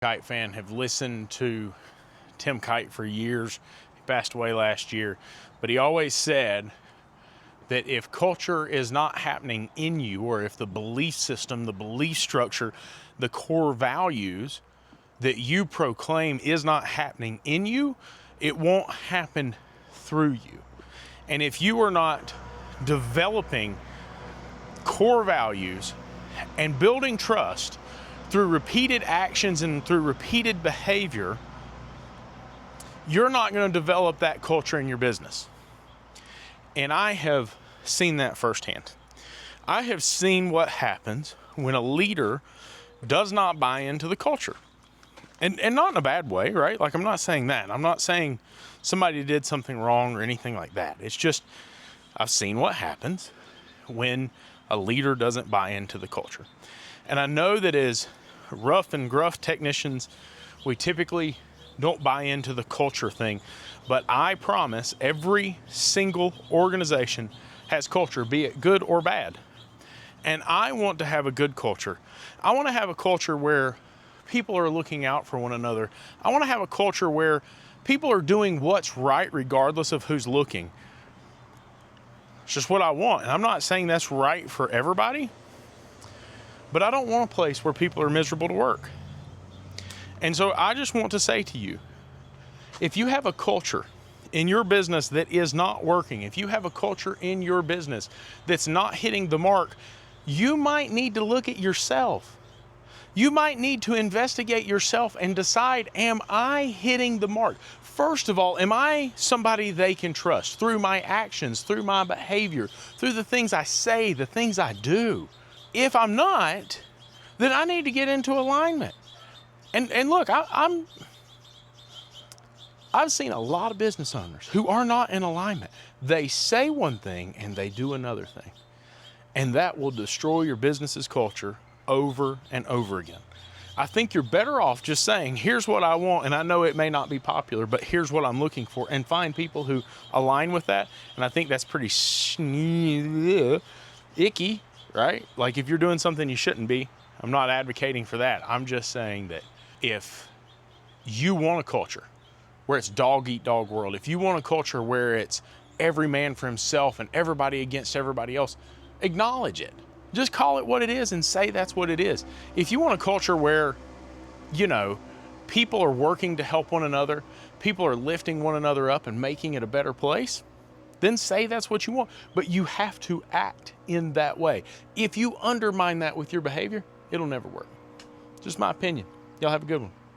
Kite fan, have listened to Tim Kite for years. He passed away last year, but he always said that if culture is not happening in you, or if the belief system, the belief structure, the core values that you proclaim is not happening in you, it won't happen through you. And if you are not developing core values and building trust through repeated actions and through repeated behavior, you're not going to develop that culture in your business. And I have seen that firsthand. I have seen what happens when a leader does not buy into the culture. And not in a bad way, right? Like, I'm not saying that. I'm not saying somebody did something wrong or anything like that. It's just, I've seen what happens when a leader doesn't buy into the culture. And I know that as rough and gruff technicians, we typically don't buy into the culture thing, but I promise every single organization has culture, be it good or bad. And I want to have a good culture. I want to have a culture where people are looking out for one another. I want to have a culture where people are doing what's right regardless of who's looking. It's just what I want. And I'm not saying that's right for everybody, but I don't want a place where people are miserable to work. And so I just want to say to you, if you have a culture in your business that is not working, if you have a culture in your business that's not hitting the mark, you might need to look at yourself. You might need to investigate yourself and decide, am I hitting the mark? First of all, am I somebody they can trust through my actions, through my behavior, through the things I say, the things I do? If I'm not, then I need to get into alignment. And look, I've seen a lot of business owners who are not in alignment. They say one thing and they do another thing. And that will destroy your business's culture over and over again. I think you're better off just saying, here's what I want, and I know it may not be popular, but here's what I'm looking for, and find people who align with that. And I think that's pretty icky, right? Like, if you're doing something you shouldn't be, I'm not advocating for that. I'm just saying that if you want a culture where it's dog eat dog world, if you want a culture where it's every man for himself and everybody against everybody else, acknowledge it. Just call it what it is and say that's what it is. If you want a culture where, people are working to help one another, people are lifting one another up and making it a better place, then say that's what you want. But you have to act in that way. If you undermine that with your behavior, it'll never work. Just my opinion. Y'all have a good one.